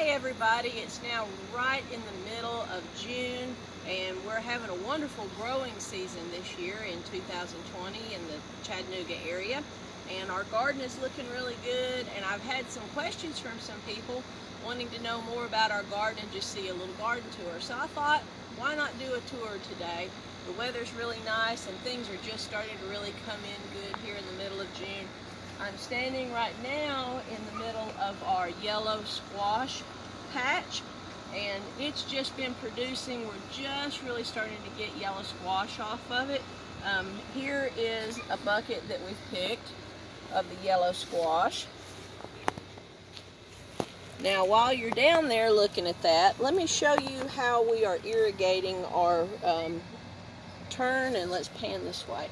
Hey everybody, it's now right in the middle of June and we're having a wonderful growing season this year in 2020 in the Chattanooga area, and our garden is looking really good. And I've had some questions from some people wanting to know more about our garden and just see a little garden tour. So I thought, why not do a tour today? The weather's really nice and things are just starting to really come in good here in the middle of June. I'm standing right now in the middle of our yellow squash patch, and it's just been producing. We're just really starting to get yellow squash off of it. Here is a bucket that we've picked of the yellow squash. Now while you're down there looking at that, let me show you how we are irrigating our turn, and let's pan this way.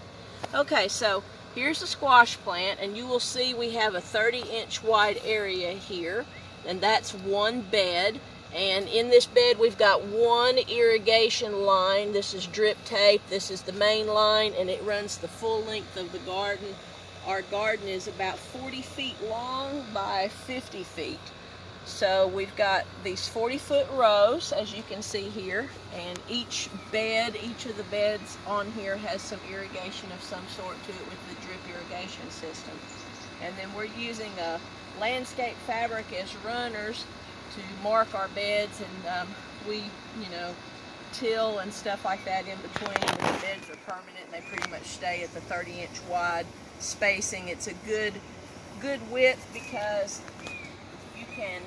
Okay, so here's the squash plant, and you will see we have a 30-inch wide area here, and that's one bed. And in this bed we've got one irrigation line. This is drip tape. This is the main line, and it runs the full length of the garden. Our garden is about 40 feet long by 50 feet. So we've got these 40-foot rows, as you can see here, and each of the beds on here has some irrigation of some sort to it with the drip irrigation system. And then we're using a landscape fabric as runners to mark our beds, and we, till and stuff like that in between. The beds are permanent and they pretty much stay at the 30-inch wide spacing. It's a good width because you can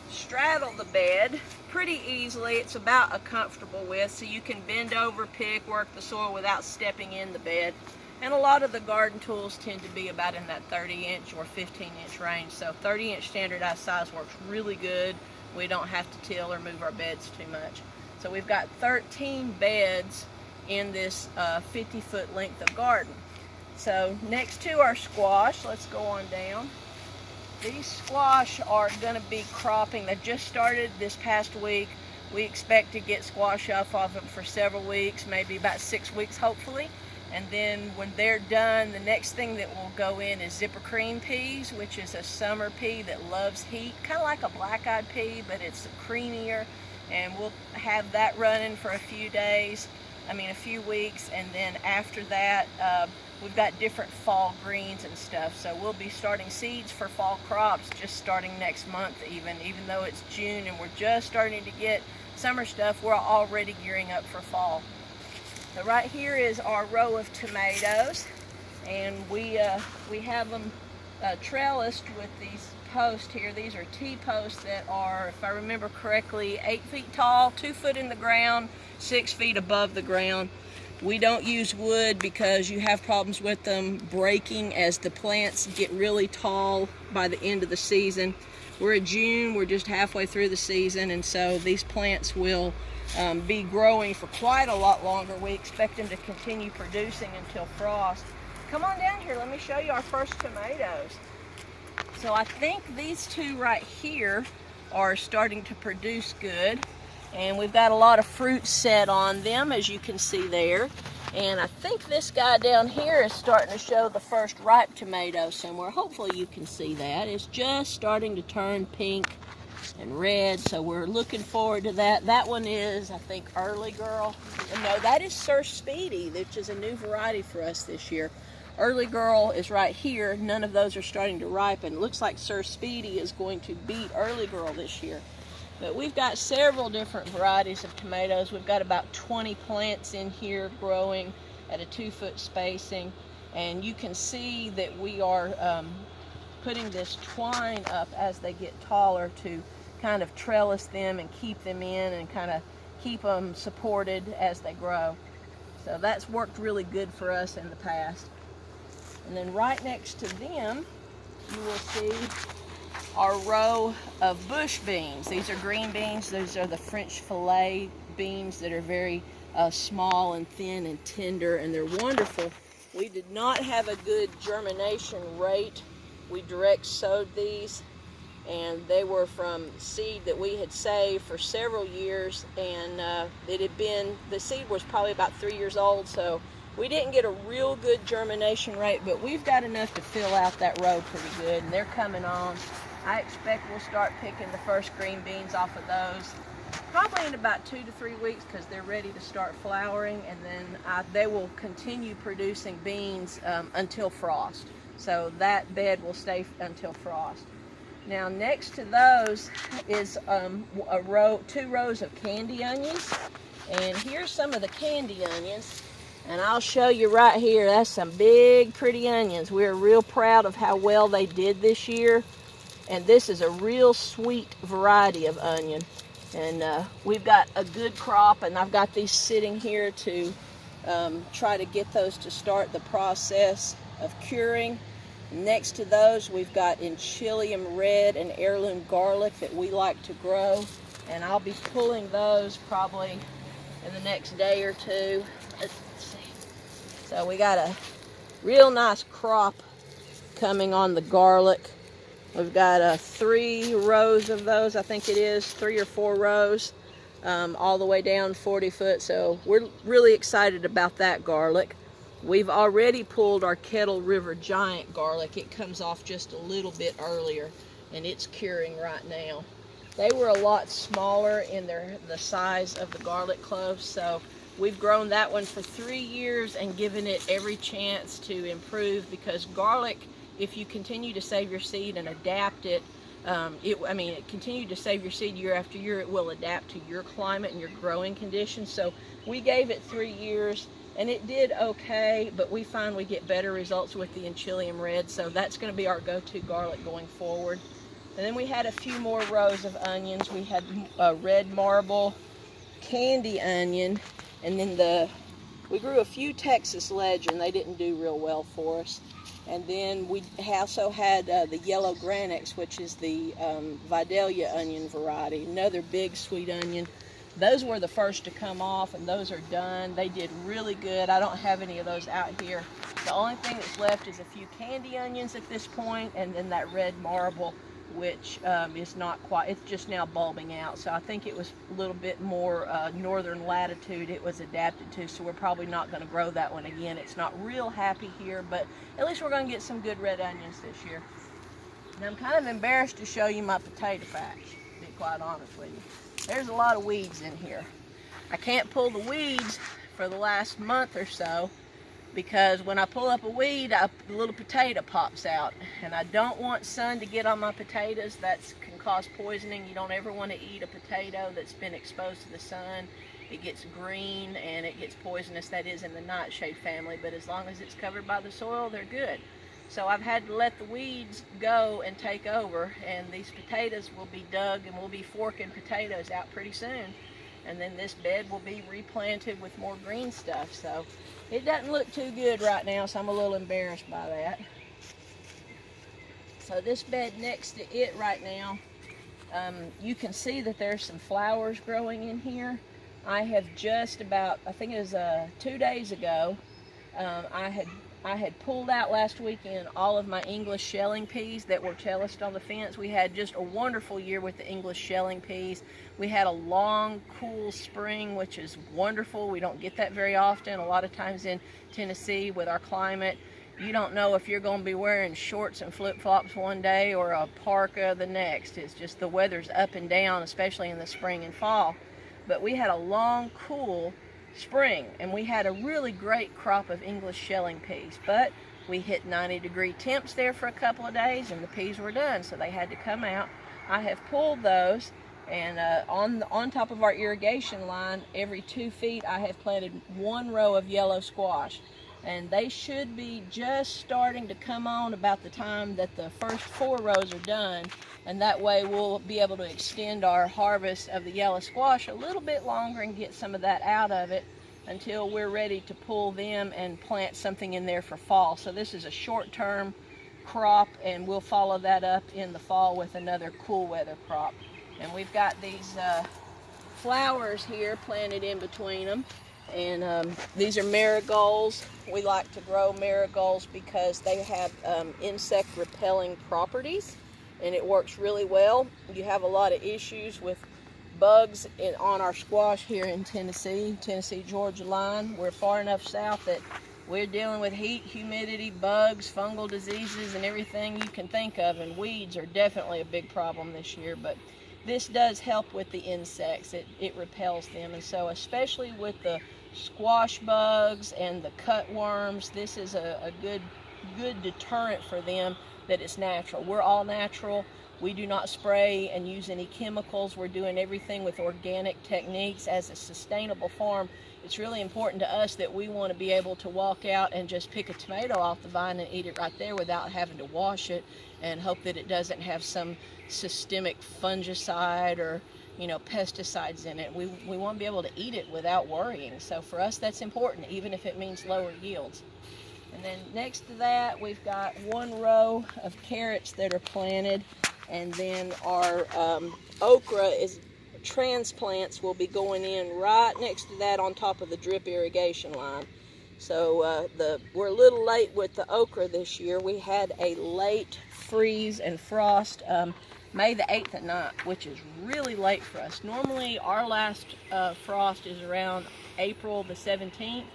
straddle the bed pretty easily. It's about a comfortable width, so you can bend over, pick, work the soil without stepping in the bed. And a lot of the garden tools tend to be about in that 30-inch or 15-inch range. So 30-inch standardized size works really good. We don't have to till or move our beds too much. So we've got 13 beds in this 50-foot length of garden. So next to our squash, let's go on down. These squash are going to be cropping. They've just started this past week. We expect to get squash off of them for several weeks, maybe about 6 weeks hopefully. And then when they're done, the next thing that will go in is zipper cream peas, which is a summer pea that loves heat, kind of like a black-eyed pea, but it's creamier. And we'll have that running for a few weeks, and then after that, we've got different fall greens and stuff. So we'll be starting seeds for fall crops just starting next month even though it's June and we're just starting to get summer stuff. We're already gearing up for fall. So right here is our row of tomatoes, and we have them trellised with these posts here. These are T-posts that are, if I remember correctly, 8 feet tall, 2 foot in the ground, 6 feet above the ground. We don't use wood because you have problems with them breaking as the plants get really tall by the end of the season. We're in June, we're just halfway through the season, and so these plants will be growing for quite a lot longer. We expect them to continue producing until frost. Come on down here, let me show you our first tomatoes. So I think these two right here are starting to produce good, and we've got a lot of fruit set on them, as you can see there. And I think this guy down here is starting to show the first ripe tomato somewhere. Hopefully you can see that. It's just starting to turn pink and red, so we're looking forward to that. That one is, I think, Early Girl. No, that is Sir Speedy, which is a new variety for us this year. Early Girl is right here. None of those are starting to ripen. It looks like Sir Speedy is going to beat Early Girl this year. But we've got several different varieties of tomatoes. We've got about 20 plants in here growing at a 2-foot spacing. And you can see that we are putting this twine up as they get taller to kind of trellis them and keep them in and kind of keep them supported as they grow. So that's worked really good for us in the past. And then right next to them, you will see our row of bush beans. These are green beans. Those are the French fillet beans that are very small and thin and tender, and they're wonderful. We did not have a good germination rate. We direct sowed these, and they were from seed that we had saved for several years, and the seed was probably about 3 years old, so we didn't get a real good germination rate, but we've got enough to fill out that row pretty good, and they're coming on. I expect we'll start picking the first green beans off of those probably in about 2 to 3 weeks, because they're ready to start flowering, and then they will continue producing beans until frost. So that bed will stay until frost. Now next to those is 2 rows of candy onions, and here's some of the candy onions, and I'll show you right here. That's some big pretty onions. We're real proud of how well they did this year, and this is a real sweet variety of onion, and we've got a good crop, and I've got these sitting here to try to get those to start the process of curing. Next to those, we've got enchilium red and heirloom garlic that we like to grow, and I'll be pulling those probably in the next day or two. Let's see. So we got a real nice crop coming on the garlic. We've got 3 rows of those, I think it is, 3 or 4 rows, all the way down 40 foot. So we're really excited about that garlic. We've already pulled our Kettle River Giant garlic. It comes off just a little bit earlier, and it's curing right now. They were a lot smaller in the size of the garlic cloves, so we've grown that one for 3 years and given it every chance to improve, because garlic, if you continue to save your seed and adapt it, continue to save your seed year after year, it will adapt to your climate and your growing conditions. So we gave it 3 years, and it did okay, but we find we get better results with the enchilium red, so that's going to be our go-to garlic going forward. And then we had a few more rows of onions. We had a red marble candy onion, and then we grew a few Texas Ledger, and they didn't do real well for us. And then we also had the yellow Granix, which is the Vidalia onion variety, another big sweet onion. Those were the first to come off, and those are done. They did really good. I don't have any of those out here. The only thing that's left is a few candy onions at this point, and then that red marble, which is not quite, it's just now bulbing out. So I think it was a little bit more northern latitude it was adapted to, so we're probably not going to grow that one again. It's not real happy here, but at least we're going to get some good red onions this year. And I'm kind of embarrassed to show you my potato patch, to be quite honest with you. There's a lot of weeds in here. I can't pull the weeds for the last month or so, because when I pull up a weed, a little potato pops out, and I don't want sun to get on my potatoes. That can cause poisoning. You don't ever want to eat a potato that's been exposed to the sun. It gets green and it gets poisonous. That is in the nightshade family, but as long as it's covered by the soil, they're good. So I've had to let the weeds go and take over, and these potatoes will be dug, and we'll be forking potatoes out pretty soon. And then this bed will be replanted with more green stuff. So it doesn't look too good right now, so I'm a little embarrassed by that. So this bed next to it right now, you can see that there's some flowers growing in here. I have just about, I think it was 2 days ago, I had pulled out last weekend all of my English shelling peas that were trellised on the fence. We had just a wonderful year with the English shelling peas. We had a long, cool spring, which is wonderful. We don't get that very often. A lot of times in Tennessee with our climate, you don't know if you're going to be wearing shorts and flip-flops one day or a parka the next. It's just the weather's up and down, especially in the spring and fall. But we had a long, cool spring, and we had a really great crop of English shelling peas, but we hit 90-degree temps there for a couple of days, and the peas were done, so they had to come out. I have pulled those, and on top of our irrigation line, every 2 feet I have planted 1 row of yellow squash, and they should be just starting to come on about the time that the first 4 rows are done, and that way we'll be able to extend our harvest of the yellow squash a little bit longer and get some of that out of it until we're ready to pull them and plant something in there for fall. So this is a short-term crop, and we'll follow that up in the fall with another cool weather crop. And we've got these flowers here planted in between them, and these are marigolds. We like to grow marigolds because they have insect repelling properties, and it works really well. You have a lot of issues with bugs on our squash here in Tennessee, Georgia line. We're far enough south that we're dealing with heat, humidity, bugs, fungal diseases, and everything you can think of, and weeds are definitely a big problem this year, but this does help with the insects. It repels them, and so especially with the squash bugs and the cutworms, this is a good deterrent for them, that it's natural. We're all natural. We do not spray and use any chemicals. We're doing everything with organic techniques. As a sustainable farm, it's really important to us that we want to be able to walk out and just pick a tomato off the vine and eat it right there without having to wash it and hope that it doesn't have some systemic fungicide or pesticides in it. We want to be able to eat it without worrying. So for us, that's important, even if it means lower yields. And then next to that, we've got one row of carrots that are planted, and then our okra transplants will be going in right next to that on top of the drip irrigation line. So we're a little late with the okra this year. We had a late freeze and frost May the 8th at night, which is really late for us. Normally our last frost is around April the 17th.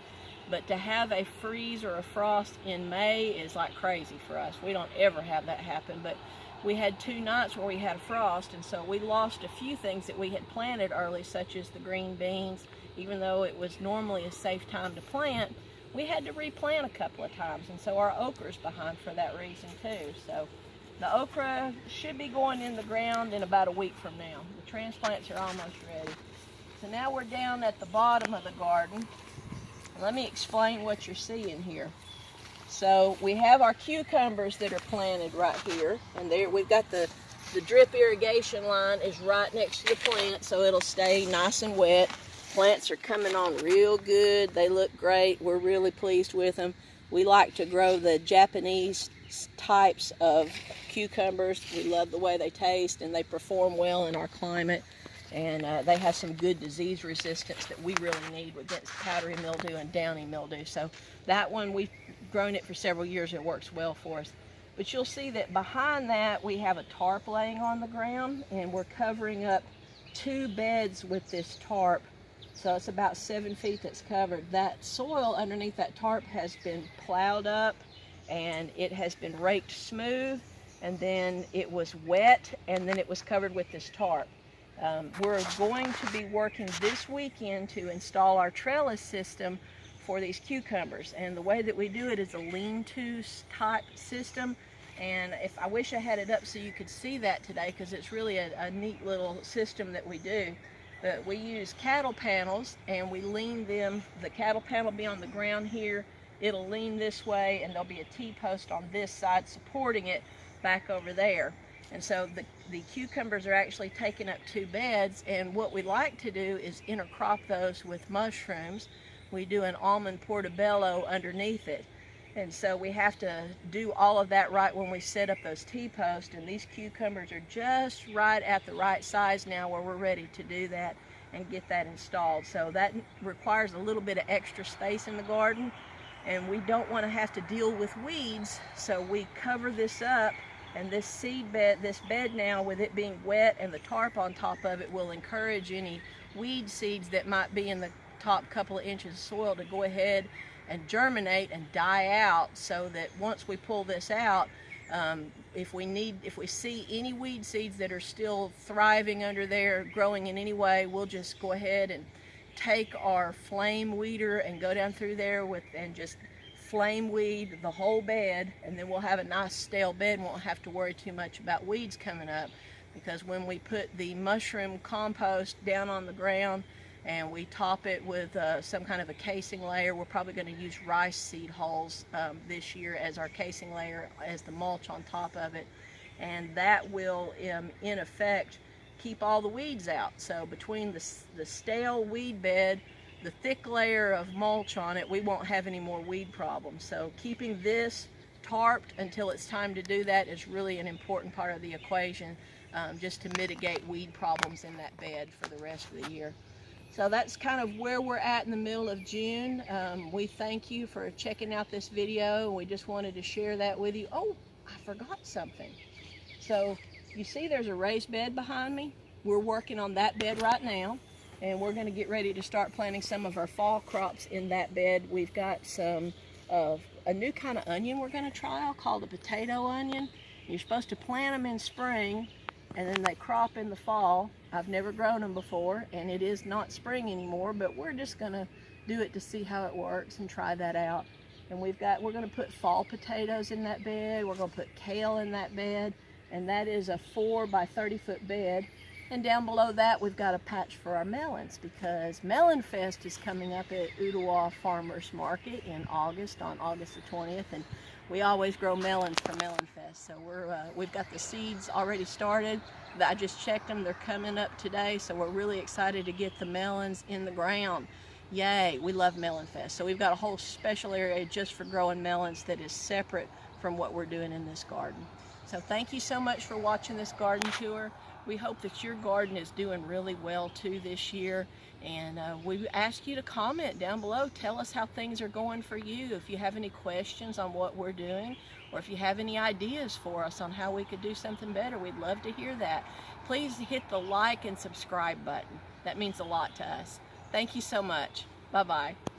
But to have a freeze or a frost in May is like crazy for us. We don't ever have that happen, but we had 2 nights where we had a frost, and so we lost a few things that we had planted early, such as the green beans. Even though it was normally a safe time to plant, we had to replant a couple of times, and so our okra's behind for that reason too. So the okra should be going in the ground in about a week from now. The transplants are almost ready. So now we're down at the bottom of the garden. Let me explain what you're seeing here. So we have our cucumbers that are planted right here, and there we've got the drip irrigation line is right next to the plant, so it'll stay nice and wet. Plants are coming on real good. They look great. We're really pleased with them. We like to grow the Japanese types of cucumbers. We love the way they taste, and they perform well in our climate. And they have some good disease resistance that we really need against powdery mildew and downy mildew. So that one, we've grown it for several years. It works well for us. But you'll see that behind that, we have a tarp laying on the ground, and we're covering up 2 beds with this tarp. So it's about 7 feet that's covered. That soil underneath that tarp has been plowed up, and it has been raked smooth, and then it was wet, and then it was covered with this tarp. We're going to be working this weekend to install our trellis system for these cucumbers, and the way that we do it is a lean-to type system. And I wish I had it up so you could see that today, because it's really a neat little system that we do. But we use cattle panels, and we lean them. The cattle panel will be on the ground here. It'll lean this way, and there'll be a T-post on this side supporting it back over there. And so the cucumbers are actually taking up 2 beds, and what we like to do is intercrop those with mushrooms. We do an almond portobello underneath it. And so we have to do all of that right when we set up those T-posts, and these cucumbers are just right at the right size now where we're ready to do that and get that installed. So that requires a little bit of extra space in the garden, and we don't want to have to deal with weeds, so we cover this up. And this seed bed, this bed now, with it being wet and the tarp on top of it, will encourage any weed seeds that might be in the top couple of inches of soil to go ahead and germinate and die out, so that once we pull this out, if we see any weed seeds that are still thriving under there, growing in any way, we'll just go ahead and take our flame weeder and go down through there and just flame weed the whole bed, and then we'll have a nice stale bed and won't have to worry too much about weeds coming up. Because when we put the mushroom compost down on the ground and we top it with some kind of a casing layer, we're probably going to use rice seed hulls this year as our casing layer, as the mulch on top of it, and that will in effect keep all the weeds out. So between the stale weed bed, the thick layer of mulch on it, we won't have any more weed problems. So keeping this tarped until it's time to do that is really an important part of the equation, just to mitigate weed problems in that bed for the rest of the year. So that's kind of where we're at in the middle of June. We thank you for checking out this video. We just wanted to share that with you. Oh, I forgot something. So you see there's a raised bed behind me. We're working on that bed right now, and we're going to get ready to start planting some of our fall crops in that bed. We've got some a new kind of onion we're going to try called a potato onion. You're supposed to plant them in spring, and then they crop in the fall. I've never grown them before, and it is not spring anymore, but we're just going to do it to see how it works and try that out. And we're going to put fall potatoes in that bed. We're going to put kale in that bed, and that is a 4 by 30 foot bed. And down below that, we've got a patch for our melons, because Melon Fest is coming up at Ottawa Farmers Market in August, on August the 20th, and we always grow melons for Melon Fest. So we've got the seeds already started. I just checked them, they're coming up today, so we're really excited to get the melons in the ground. Yay, we love Melon Fest. So we've got a whole special area just for growing melons that is separate from what we're doing in this garden. So thank you so much for watching this garden tour. We hope that your garden is doing really well too this year, and we ask you to comment down below. Tell us how things are going for you. If you have any questions on what we're doing, or if you have any ideas for us on how we could do something better, we'd love to hear that. Please hit the like and subscribe button. That means a lot to us. Thank you so much. Bye-bye.